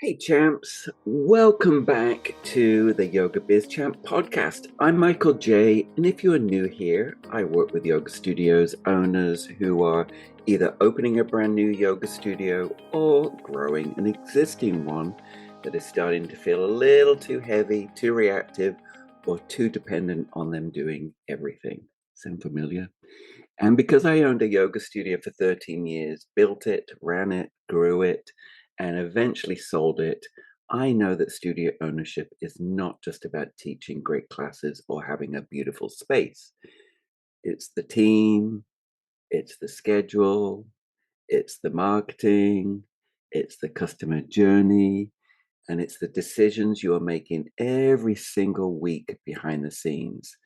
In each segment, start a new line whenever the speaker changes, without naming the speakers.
Hey champs, welcome back to the Yoga Biz Champ podcast. I'm Michael J, and if you are new here, I work with yoga studios owners who are either opening a brand new yoga studio or growing an existing one that is starting to feel a little too heavy, too reactive, or too dependent on them doing everything. Sound familiar? And because I owned a yoga studio for 13 years, built it, ran it, grew it, and eventually sold it, I know that studio ownership is not just about teaching great classes or having a beautiful space. It's the team, it's the schedule, it's the marketing, it's the customer journey, and it's the decisions you are making every single week behind the scenes.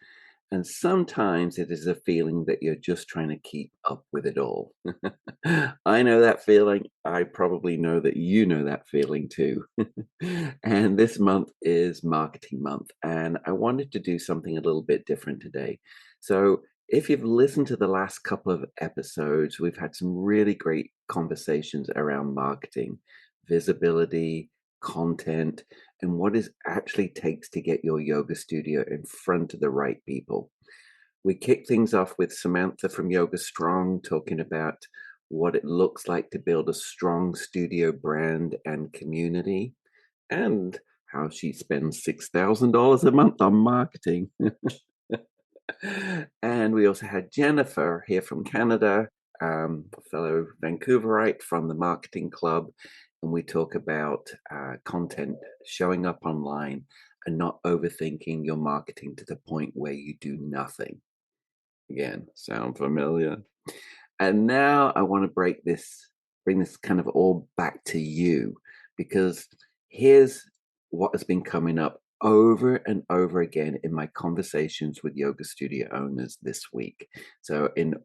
And sometimes it is a feeling that you're just trying to keep up with it all. I know that feeling. I probably know that you know that feeling too. And this month is marketing month, and I wanted to do something a little bit different today. So, if you've listened to the last couple of episodes, we've had some really great conversations around marketing, visibility, content, and what it actually takes to get your yoga studio in front of the right people. We kicked things off with Samantha from Yoga Strong talking about what it looks like to build a strong studio brand and community, and how she spends $6,000 a month on marketing. And we also had Jennifer here from Canada, a fellow Vancouverite from the Marketing Club. And we talk about content showing up online and not overthinking your marketing to the point where you do nothing. Again, sound familiar? And now I want to bring this kind of all back to you, because here's what has been coming up over and over again in my conversations with yoga studio owners this week. So in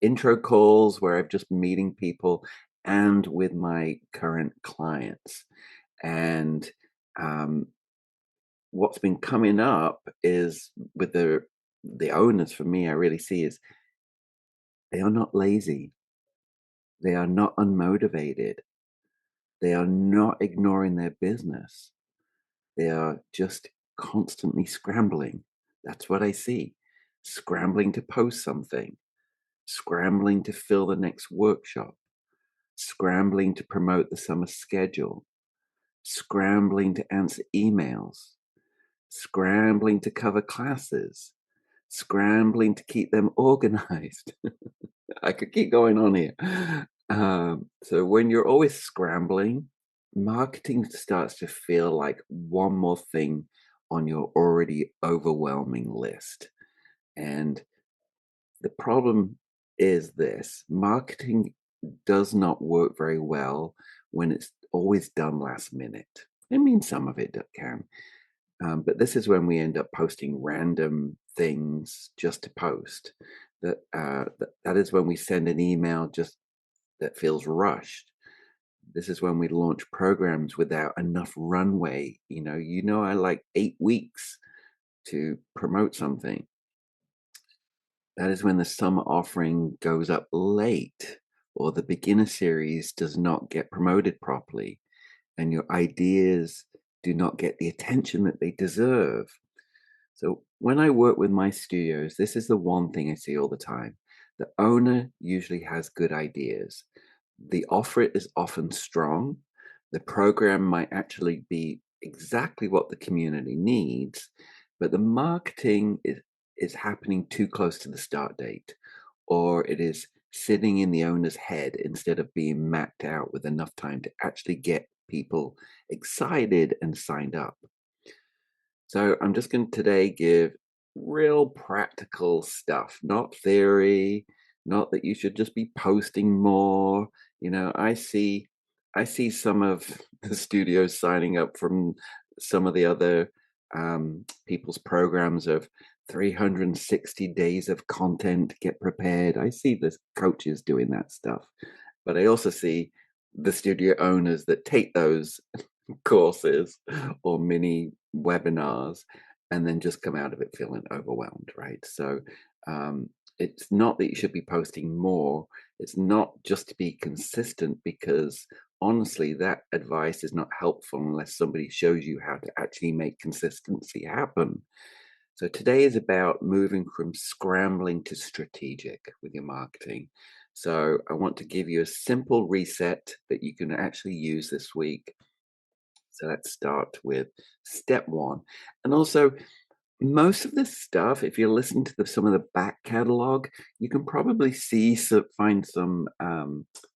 intro calls where I'm just meeting people and with my current clients. And um, what's been coming up is with the owners, for me, I really see is they are not lazy. They are not unmotivated. They are not ignoring their business. They are just constantly scrambling. That's what I see. Scrambling to post something, scrambling to fill the next workshop, scrambling to promote the summer schedule, scrambling to answer emails, scrambling to cover classes, scrambling to keep them organized. I could keep going on here. So when you're always scrambling, marketing starts to feel like one more thing on your already overwhelming list. And the problem is this: marketing does not work very well when it's always done last minute. I mean, some of it can. But this is when we end up posting random things just to post. That is when we send an email just that feels rushed. This is when we launch programs without enough runway. I like 8 weeks to promote something. That is when the summer offering goes up late, or the beginner series does not get promoted properly, and your ideas do not get the attention that they deserve. So when I work with my studios, this is the one thing I see all the time. The owner usually has good ideas. The offer is often strong. The program might actually be exactly what the community needs, but the marketing is happening too close to the start date, or it is sitting in the owner's head instead of being mapped out with enough time to actually get people excited and signed up. So I'm just going to today give real practical stuff, not theory, not that you should just be posting more. I see some of the studios signing up from some of the other people's programs of 360 days of content, get prepared. I see the coaches doing that stuff, but I also see the studio owners that take those courses or mini webinars and then just come out of it feeling overwhelmed, right? So it's not that you should be posting more. It's not just to be consistent, because honestly, that advice is not helpful unless somebody shows you how to actually make consistency happen. So today is about moving from scrambling to strategic with your marketing. So I want to give you a simple reset that you can actually use this week. So let's start with step one. And also, most of this stuff, if you listen to some of the back catalog, you can probably find some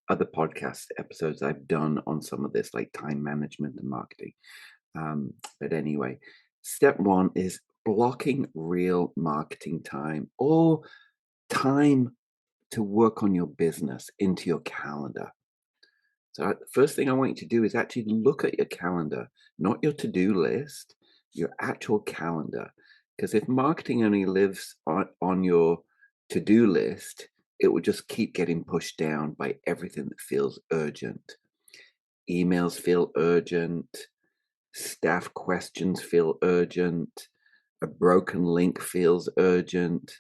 other podcast episodes I've done on some of this, like time management and marketing. But anyway, step one is blocking real marketing time or time to work on your business into your calendar. So the first thing I want you to do is actually look at your calendar, not your to-do list, your actual calendar. Because if marketing only lives on your to-do list, it will just keep getting pushed down by everything that feels urgent. Emails feel urgent, staff questions feel urgent, a broken link feels urgent,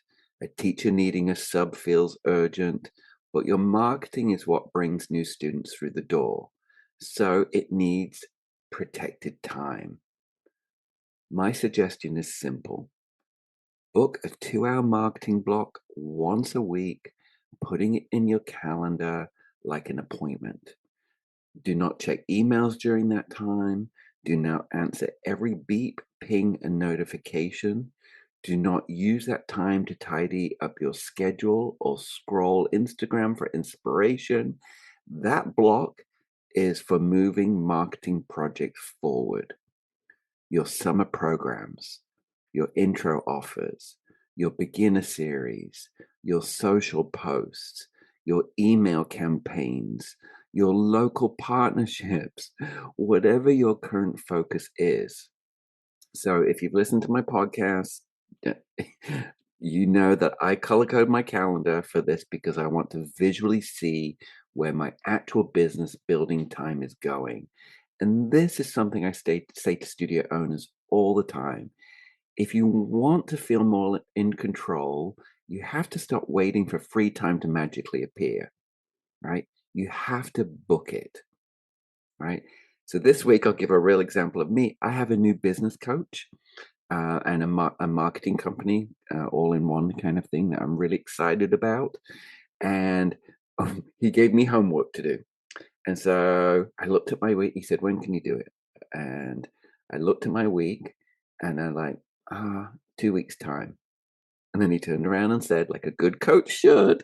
a teacher needing a sub feels urgent, but your marketing is what brings new students through the door. So it needs protected time. My suggestion is simple. Book a 2-hour marketing block once a week, putting it in your calendar like an appointment. Do not check emails during that time. Do not answer every beep, ping, and notification. Do not use that time to tidy up your schedule or scroll Instagram for inspiration. That block is for moving marketing projects forward. Your summer programs, your intro offers, your beginner series, your social posts, your email campaigns, your local partnerships, whatever your current focus is. So if you've listened to my podcast, you know that I color code my calendar for this because I want to visually see where my actual business building time is going. And this is something I say to studio owners all the time. If you want to feel more in control, you have to stop waiting for free time to magically appear, right? You have to book it, right? So this week, I'll give a real example of me. I have a new business coach and a marketing company, all in one kind of thing that I'm really excited about. And he gave me homework to do. And so I looked at my week. He said, "When can you do it?" And I looked at my week and I'm like, 2 weeks' time. And then he turned around and said, like a good coach should,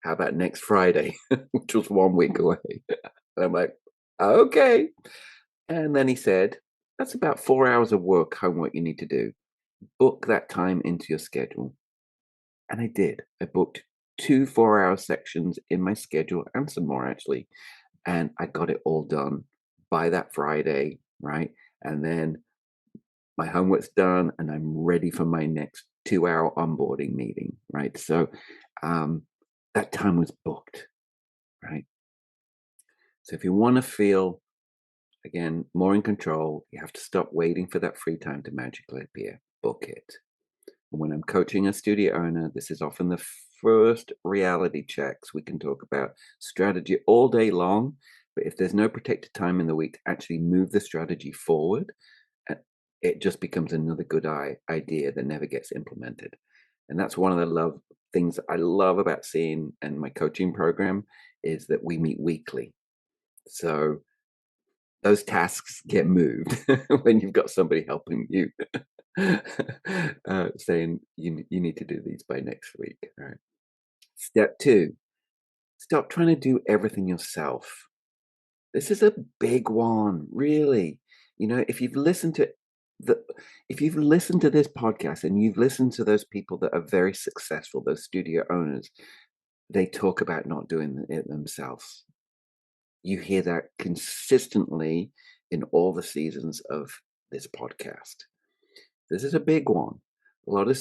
"How about next Friday?" Which was 1 week away. And I'm like, okay. And then he said, "That's about 4 hours of work, homework you need to do. Book that time into your schedule." And I did. I booked 2 4-hour sections in my schedule and some more actually. And I got it all done by that Friday, right? And then my homework's done and I'm ready for my next 2-hour onboarding meeting, right? So that time was booked, right? So if you want to feel, again, more in control, you have to stop waiting for that free time to magically appear. Book it. And when I'm coaching a studio owner, this is often the first reality checks. We can talk about strategy all day long, but if there's no protected time in the week to actually move the strategy forward, it just becomes another good idea that never gets implemented. And that's one of the things I love about seeing and my coaching program is that we meet weekly. So those tasks get moved when you've got somebody helping you, saying you need to do these by next week. All right. Step two, stop trying to do everything yourself. This is a big one, really. If you've listened to the if you've listened to this podcast and you've listened to those people that are very successful, those studio owners, they talk about not doing it themselves. You hear that consistently in all the seasons of this podcast. This is a big one. A lot of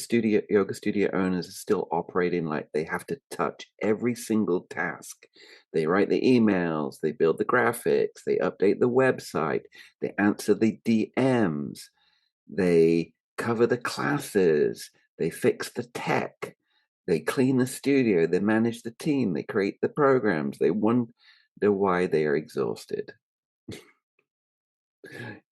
yoga studio owners are still operating like they have to touch every single task. They write the emails, they build the graphics, they update the website, they answer the DMs, they cover the classes, they fix the tech, they clean the studio, they manage the team, they create the programs, wonder why they are exhausted.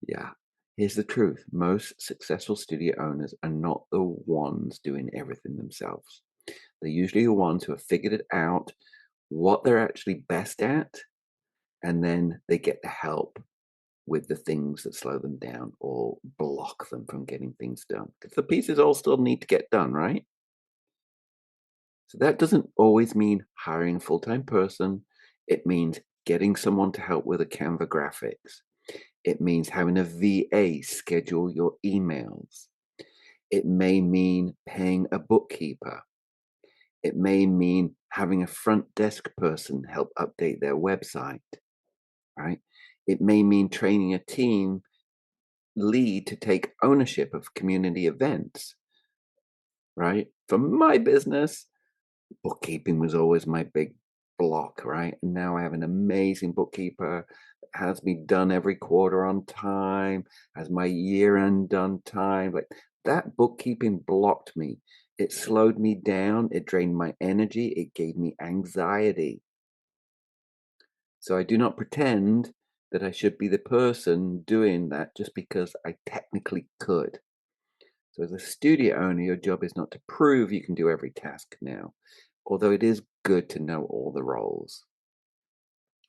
Yeah. Here's the truth. Most successful studio owners are not the ones doing everything themselves. They're usually the ones who have figured it out, what they're actually best at, and then they get the help with the things that slow them down or block them from getting things done. Because the pieces all still need to get done, right? So that doesn't always mean hiring a full-time person. It means getting someone to help with the Canva graphics. It means having a VA schedule your emails. It may mean paying a bookkeeper. It may mean having a front desk person help update their website, right? It may mean training a team lead to take ownership of community events, right? For my business, bookkeeping was always my big block, right? And now I have an amazing bookkeeper that has me done every quarter on time, has my year end done time. Like that bookkeeping blocked me. It slowed me down. It drained my energy. It gave me anxiety. So I do not pretend that I should be the person doing that just because I technically could. So as a studio owner, your job is not to prove you can do every task now, although it is good to know all the roles.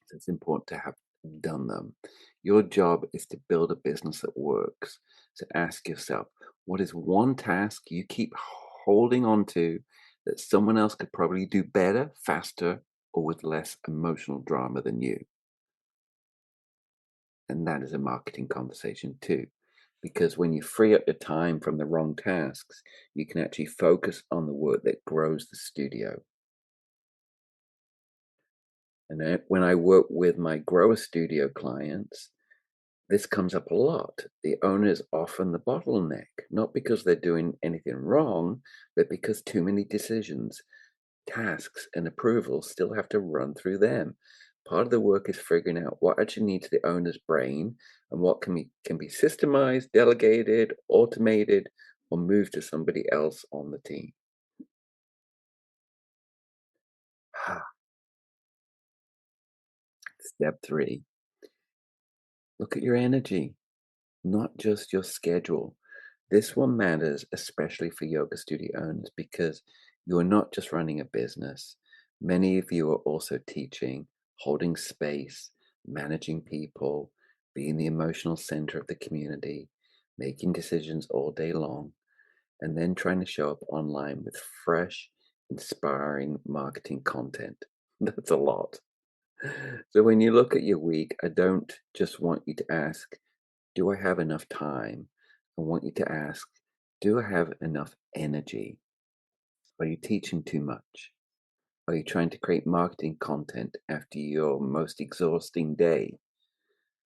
So it's important to have done them. Your job is to build a business that works. So ask yourself, what is one task you keep holding on to that someone else could probably do better, faster, or with less emotional drama than you? And that is a marketing conversation too. Because when you free up your time from the wrong tasks, you can actually focus on the work that grows the studio. And when I work with my grower studio clients, this comes up a lot. The owner is often the bottleneck, not because they're doing anything wrong, but because too many decisions, tasks, and approvals still have to run through them. Part of the work is figuring out what actually needs the owner's brain and what can be systemized, delegated, automated, or moved to somebody else on the team. Step three, look at your energy, not just your schedule. This one matters especially for yoga studio owners because you are not just running a business. Many of you are also teaching, holding space, managing people, being the emotional center of the community, making decisions all day long, and then trying to show up online with fresh, inspiring marketing content. That's a lot. So when you look at your week, I don't just want you to ask, do I have enough time? I want you to ask, do I have enough energy? Are you teaching too much? Are you trying to create marketing content after your most exhausting day?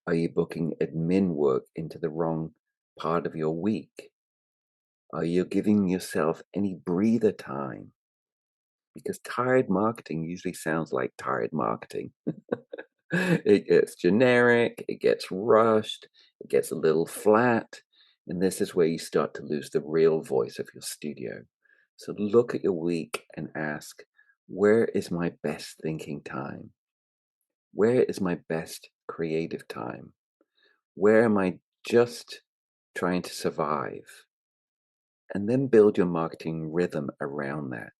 Are you booking admin work into the wrong part of your week? Are you giving yourself any breather time? Because tired marketing usually sounds like tired marketing. It gets generic, it gets rushed, it gets a little flat, and this is where you start to lose the real voice of your studio. So look at your week and ask, where is my best thinking time? Where is my best creative time? Where am I just trying to survive? And then build your marketing rhythm around that.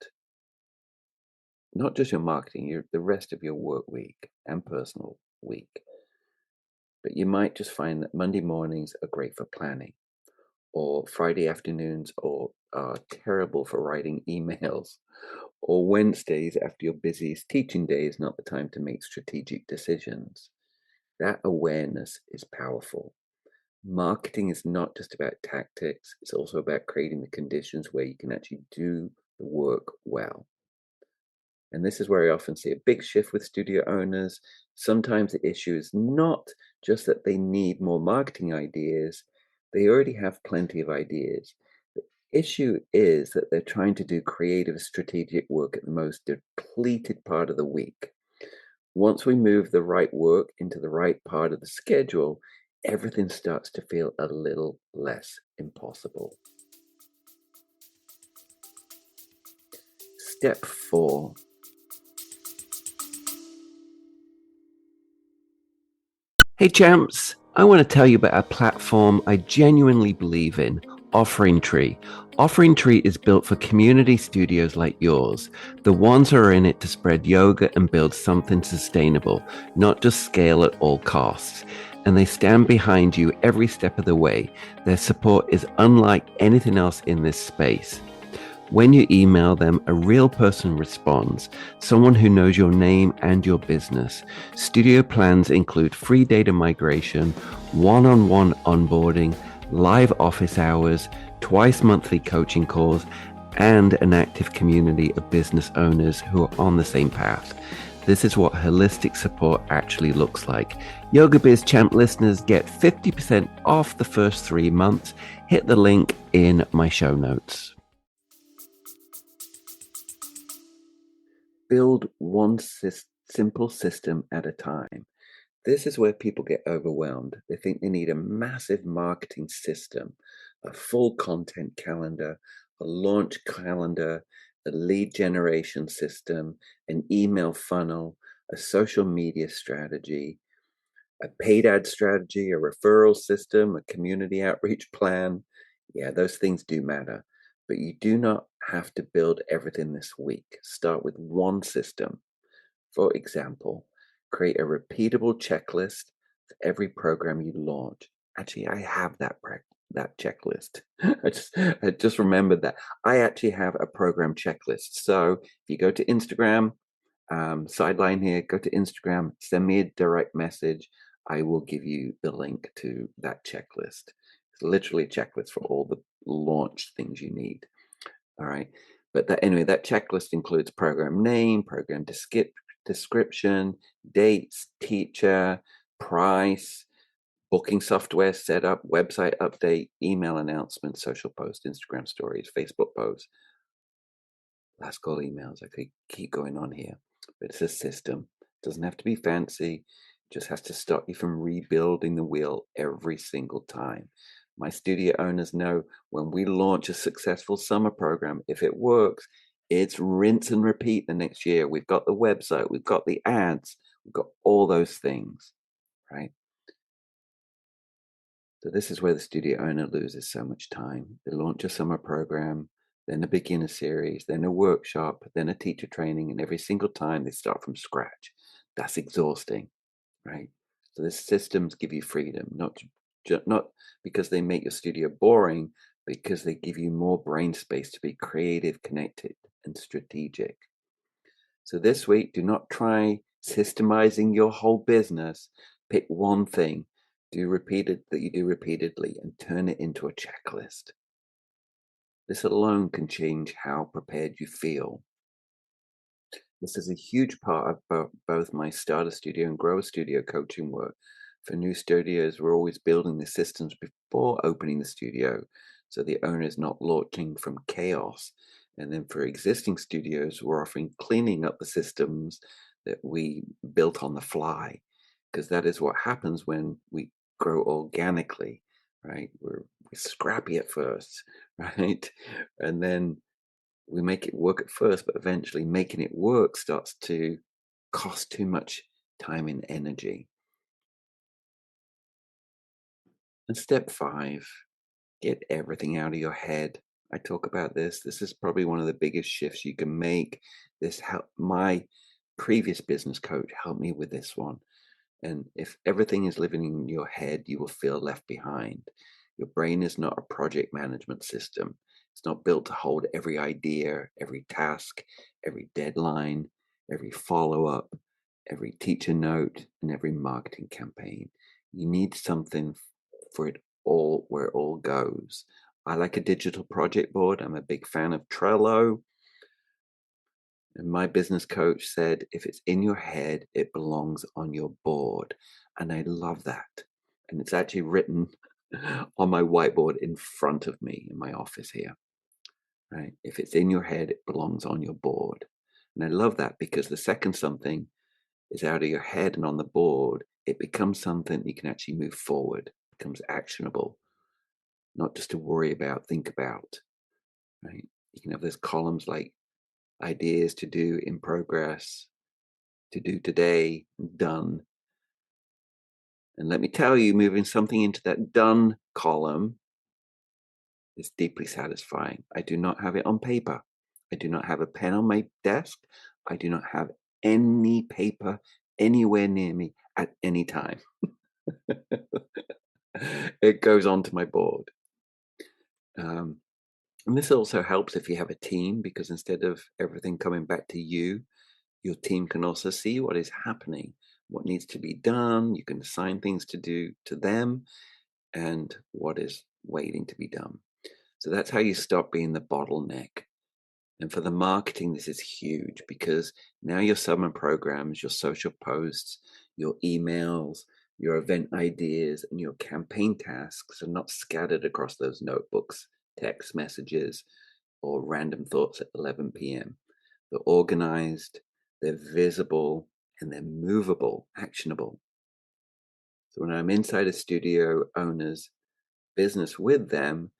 Not just your marketing, the rest of your work week and personal week. But you might just find that Monday mornings are great for planning, or Friday afternoons are terrible for writing emails, or Wednesdays after your busiest teaching day is not the time to make strategic decisions. That awareness is powerful. Marketing is not just about tactics, it's also about creating the conditions where you can actually do the work well. And this is where I often see a big shift with studio owners. Sometimes the issue is not just that they need more marketing ideas, they already have plenty of ideas. The issue is that they're trying to do creative, strategic work at the most depleted part of the week. Once we move the right work into the right part of the schedule, everything starts to feel a little less impossible. Step four, Hey champs, I want to tell you about a platform I genuinely believe in, Offering Tree. Offering Tree is built for community studios like yours, the ones who are in it to spread yoga and build something sustainable, not just scale at all costs. And they stand behind you every step of the way. Their support is unlike anything else in this space. When you email them, a real person responds, someone who knows your name and your business. Studio plans include free data migration, one-on-one onboarding, live office hours, twice monthly coaching calls, and an active community of business owners who are on the same path. This is what holistic support actually looks like. Yoga Biz Champ listeners get 50% off the first 3 months. Hit the link in my show notes. Build one simple system at a time. This is where people get overwhelmed. They think they need a massive marketing system, a full content calendar, a launch calendar, a lead generation system, an email funnel, a social media strategy, a paid ad strategy, a referral system, a community outreach plan. Yeah, those things do matter, but you do not have to build everything this week. Start with one system. For example, create a repeatable checklist for every program you launch. Actually, I have that checklist. I just remembered that I actually have a program checklist. So if you go to Instagram, sideline here, go to Instagram, send me a direct message. I will give you the link to that checklist. It's literally a checklist for all the launch things you need. All right. But anyway, that checklist includes program name, program description, dates, teacher, price, booking software setup, website update, email announcement, social post, Instagram stories, Facebook posts, last call emails. I could keep going on here, but it's a system. It doesn't have to be fancy. It just has to stop you from rebuilding the wheel every single time. My studio owners know when we launch a successful summer program, if it works, it's rinse and repeat the next year. We've got the website, we've got the ads, we've got all those things, right? So this is where the studio owner loses so much time. They launch a summer program, then a beginner series, then a workshop, then a teacher training, and every single time they start from scratch. That's exhausting, right? So these systems give you freedom, not because they make your studio boring, because they give you more brain space to be creative, connected, and strategic. So this week, do not try systemizing your whole business. Pick one thing, that you do repeatedly, and turn it into a checklist. This alone can change how prepared you feel. This is a huge part of both my starter studio and grower studio coaching work. For new studios, we're always building the systems before opening the studio, so the owner is not launching from chaos. And then for existing studios, we're offering cleaning up the systems that we built on the fly, because that is what happens when we grow organically, right? We're scrappy at first, right? And then we make it work at first, but eventually making it work starts to cost too much time and energy. And step 5, get everything out of your head. I talk about this. This is probably one of the biggest shifts you can make. This help my previous business coach helped me with this one. And if everything is living in your head, you will feel left behind. Your brain is not a project management system. It's not built to hold every idea, every task, every deadline, every follow up, every teacher note, and every marketing campaign. You need something for it all, where it all goes. I like a digital project board. I'm a big fan of Trello. And my business coach said, if it's in your head, it belongs on your board. And I love that. And it's actually written on my whiteboard in front of me in my office here, right? If it's in your head, it belongs on your board. And I love that because the second something is out of your head and on the board, it becomes something you can actually move forward, becomes actionable, not just to worry about, think about, right? You can have those columns like ideas to do, in progress, to do today, done. And let me tell you, moving something into that done column is deeply satisfying. I do not have it on paper. I do not have a pen on my desk. I do not have any paper anywhere near me at any time. It goes onto my board. Um, and this also helps if you have a team, because instead of everything coming back to you, your team can also see what is happening, what needs to be done. You can assign things to do to them and what is waiting to be done. So that's how you stop being the bottleneck. And for the marketing, this is huge because now your summer programs, your social posts, your emails, your event ideas, and your campaign tasks are not scattered across those notebooks, text messages, or random thoughts at 11 p.m. They're organized, they're visible, and they're movable, actionable. So when I'm inside a studio owner's business with them,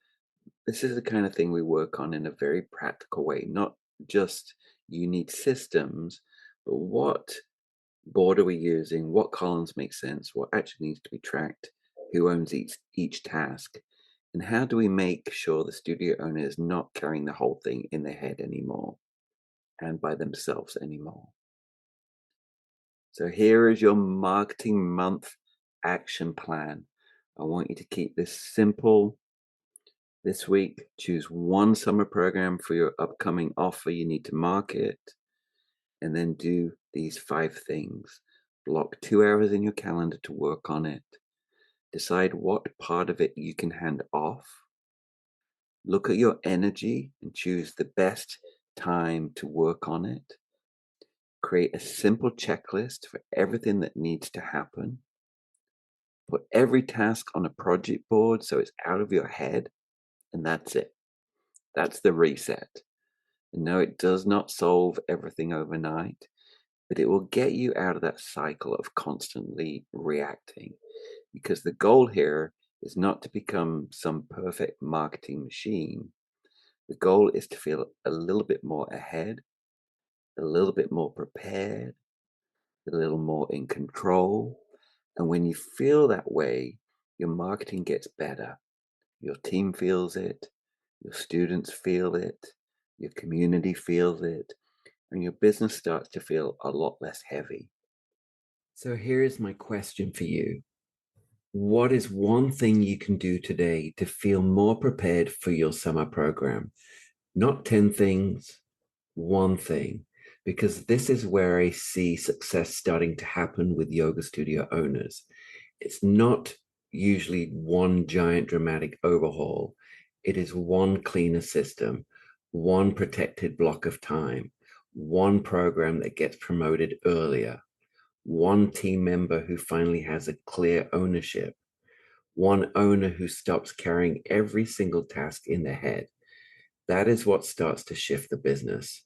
this is the kind of thing we work on in a very practical way, not just you need systems, but what board are we using? What columns make sense? What actually needs to be tracked? Who owns each task? And how do we make sure the studio owner is not carrying the whole thing in their head anymore and by themselves anymore? So here is your marketing month action plan. I want you to keep this simple. This week, choose one summer program for your upcoming offer you need to market, and then do these 5 things. Block 2 hours in your calendar to work on it. Decide what part of it you can hand off. Look at your energy and choose the best time to work on it. Create a simple checklist for everything that needs to happen. Put every task on a project board so it's out of your head, and that's it. That's the reset. And no, it does not solve everything overnight, but it will get you out of that cycle of constantly reacting. Because the goal here is not to become some perfect marketing machine. The goal is to feel a little bit more ahead, a little bit more prepared, a little more in control. And when you feel that way, your marketing gets better. Your team feels it, your students feel it, your community feels it, and your business starts to feel a lot less heavy. So here's my question for you. What is one thing you can do today to feel more prepared for your summer program? Not 10 things, one thing, because this is where I see success starting to happen with yoga studio owners. It's not usually one giant dramatic overhaul. It is one cleaner system, one protected block of time, one program that gets promoted earlier, one team member who finally has a clear ownership, one owner who stops carrying every single task in their head. That is what starts to shift the business.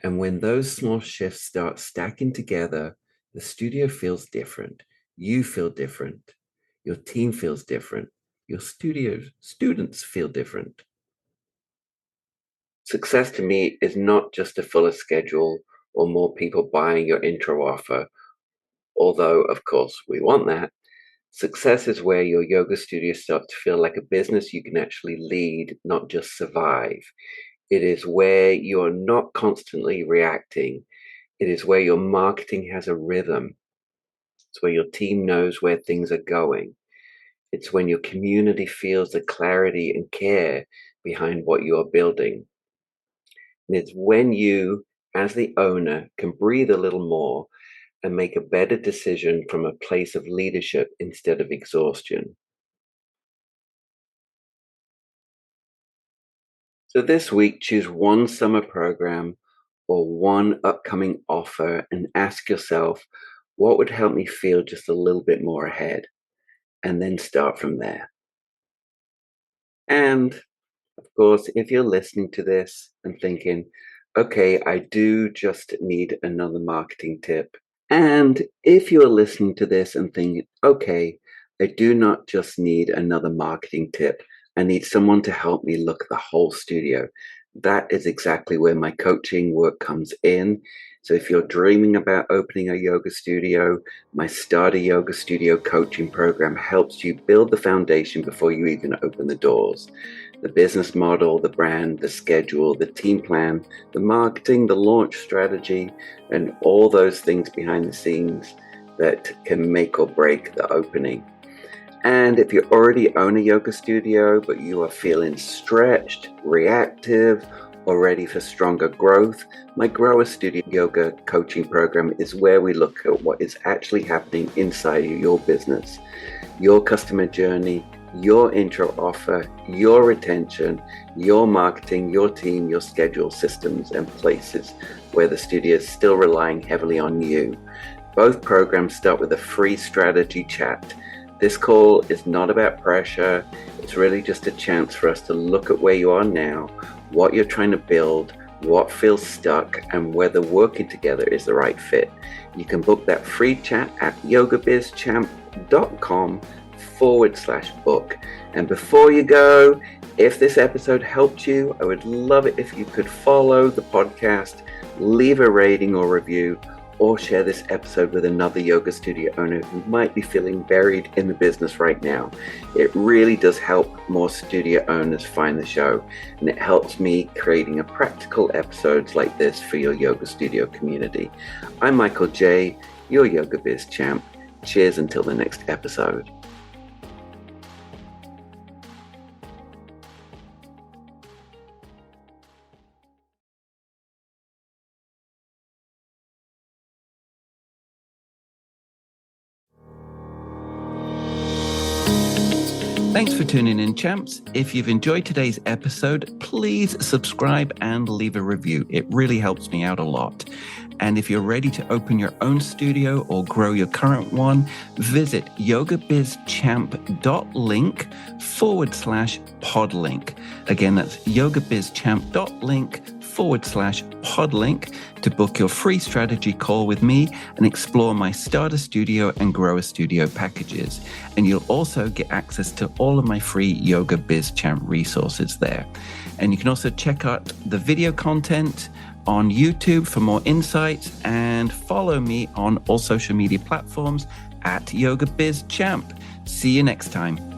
And when those small shifts start stacking together, the studio feels different. You feel different. Your team feels different. Your studio students feel different. Success to me is not just a fuller schedule or more people buying your intro offer, although, of course, we want that. Success is where your yoga studio starts to feel like a business you can actually lead, not just survive. It is where you're not constantly reacting. It is where your marketing has a rhythm. It's where your team knows where things are going. It's when your community feels the clarity and care behind what you are building. And it's when you, as the owner, can breathe a little more and make a better decision from a place of leadership instead of exhaustion. So this week, choose one summer program or one upcoming offer and ask yourself, what would help me feel just a little bit more ahead? And then start from there. And of course, if you're listening to this and thinking, okay, I do just need another marketing tip. And if you're listening to this and thinking, okay, I do not just need another marketing tip, I need someone to help me look at the whole studio. that is exactly where my coaching work comes in. So if you're dreaming about opening a yoga studio, my Start a Yoga Studio coaching program helps you build the foundation before you even open the doors. The business model, the brand, the schedule, the team plan, the marketing, the launch strategy, and all those things behind the scenes that can make or break the opening. And if you already own a yoga studio, but you are feeling stretched, reactive, or ready for stronger growth, my Grow a Studio Yoga coaching program is where we look at what is actually happening inside your business, your customer journey, your intro offer, your retention, your marketing, your team, your schedule, systems, and places where the studio is still relying heavily on you. Both programs start with a free strategy chat. This call is not about pressure. It's really just a chance for us to look at where you are now, what you're trying to build, what feels stuck, and whether working together is the right fit. You can book that free chat at yogabizchamp.com/book. And before you go, if this episode helped you, I would love it if you could follow the podcast, leave a rating or review, or share this episode with another yoga studio owner who might be feeling buried in the business right now. It really does help more studio owners find the show, and it helps me creating a practical episodes like this for your yoga studio community. I'm Michael J., your Yoga Biz champ. Cheers until the next episode. Thanks for tuning in, champs. If you've enjoyed today's episode, please subscribe and leave a review. It really helps me out a lot. And if you're ready to open your own studio or grow your current one, visit yogabizchamp.link/podlink. Again, that's yogabizchamp.link/podlink to book your free strategy call with me and explore my Start a Studio and Grow a Studio packages. And you'll also get access to all of my free Yoga Biz Champ resources there. And you can also check out the video content on YouTube for more insights, and follow me on all social media platforms at Yoga Biz Champ. See you next time.